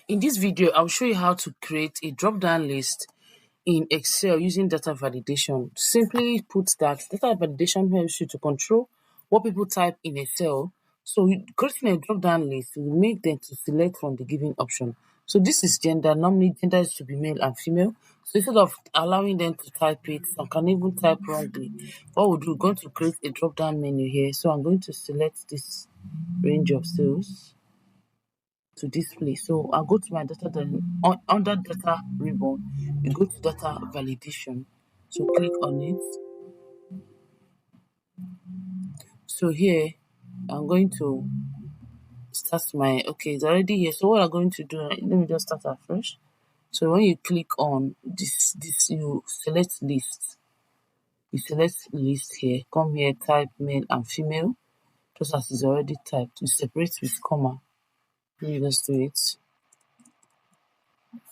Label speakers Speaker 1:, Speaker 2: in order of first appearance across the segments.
Speaker 1: In this video, I'll show you how to create a drop-down list in Excel using data validation. Simply put that data validation helps you to control what people type in Excel. So creating a drop-down list will make them to select from the given option. So this is gender. Normally, gender is to be male and female. So instead of allowing them to type it, some can even type wrongly. What we'll do, we're going to create a drop-down menu here. So I'm going to select this range of cells to display. So I'll go to my data, then under data ribbon, you go to data validation. So click on it. So here I'm going to start my, okay, it's already here. So what I'm going to do, let me just start afresh. So when you click on this, you select list. You select list here. Come here, type male and female. Just as is already typed. You separate with comma. Let me just do it.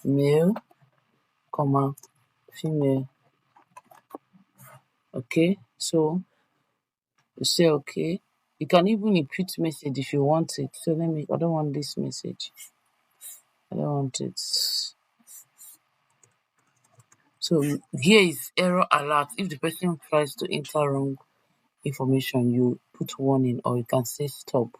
Speaker 1: Male, comma, female. Okay, so you say okay. You can even input message if you want it. So I don't want this message. I don't want it. So here is error alert. If the person tries to enter wrong information, you put warning or you can say stop.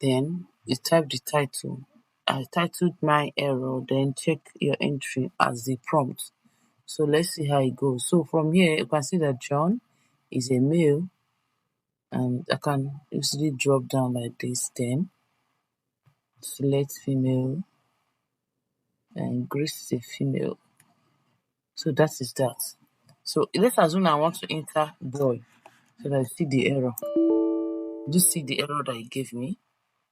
Speaker 1: Then you type the title. I titled my error, then check your entry as the prompt. So let's see how it goes. So from here, you can see that John is a male, and I can easily drop down like this, then select female, and Grace is a female. So that is that. So let's assume I want to enter boy, so that I see the error. Just see the error that it gave me.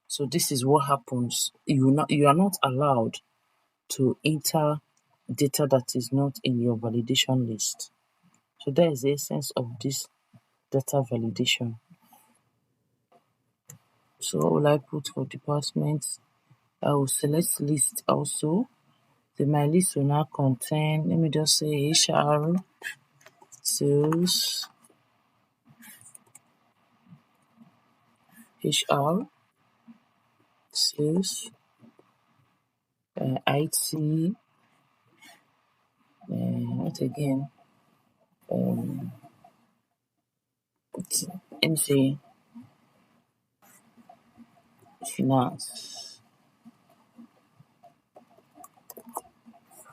Speaker 1: So this is what happens. You are not allowed to enter data that is not in your validation list. So that is the essence of this data validation. So what will I put for departments? I will select list also. Then my list will now contain, let me just say HR, sales, HR, sales, IT, what again? Let me say finance.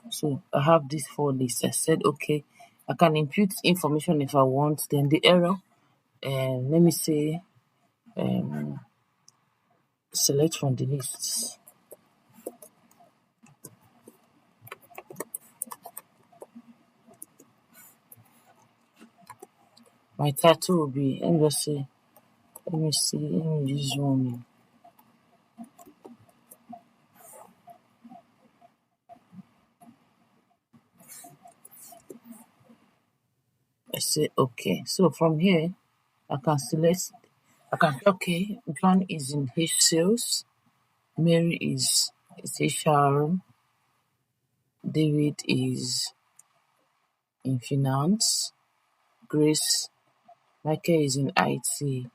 Speaker 1: So I have these 4 lists. I said okay, I can input information if I want. Then the error, and let me say select from the lists. My title will be, let me just say, let me use one. I say okay. So from here, I can select, I can say okay, John is in H sales, Mary is HR, David is in finance, Grace, Michael is in IT,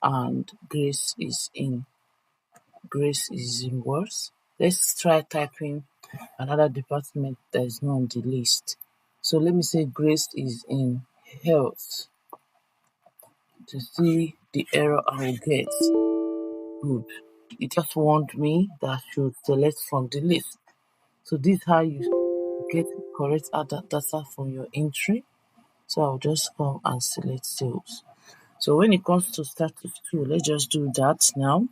Speaker 1: and Grace is in what? Let's try typing another department that is not on the list. So let me say Grace is in health to see the error I will get. Good. It just want me that should select from the list. So this is how you get correct data from your entry. So I'll just come and select sales. So when it comes to status 2, let's just do that now.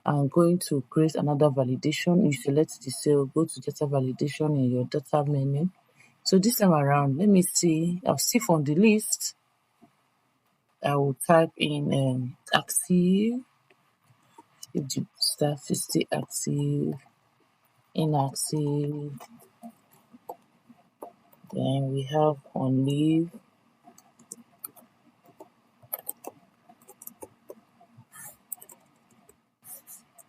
Speaker 1: I'm going to create another validation. You select the cell, go to data validation in your data menu. So this time around, let me see. I'll see from the list. I will type in active, if the staff is still active, inactive. Then we have on leave.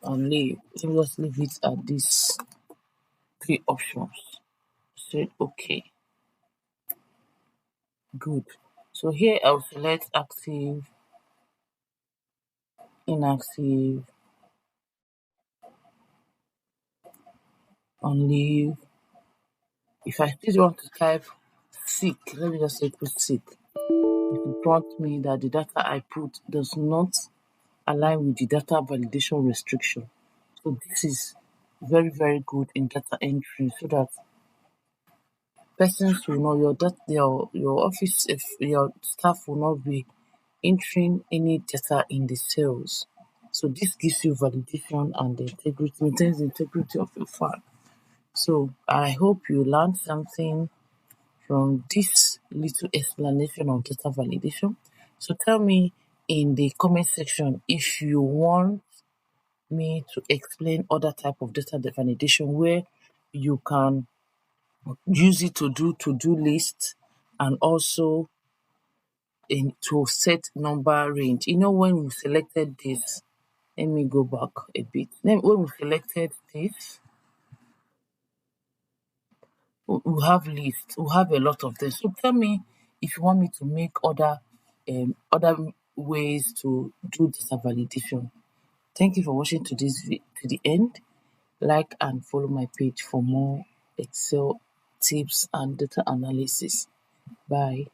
Speaker 1: On leave. Let me just leave it at these 3 options. Say okay. Good. So here I'll select active, inactive, on leave. If I still want to type sick, let me just say put sick. It will prompt me that the data I put does not align with the data validation restriction. So this is very, very good in data entry so that persons will know your office, if your staff will not be entering any data in the cells. So this gives you validation and the integrity, maintains the integrity of your file. So I hope you learned something from this little explanation of data validation. So tell me in the comment section if you want me to explain other type of data validation where you can use it to do to-do lists and also in to set number range. When we selected this, let me go back a bit. Then when we selected this, we have lists. We have a lot of them. So tell me if you want me to make other ways to do data validation. Thank you for watching to the end. Like and follow my page for more Excel tips and data analysis. Bye.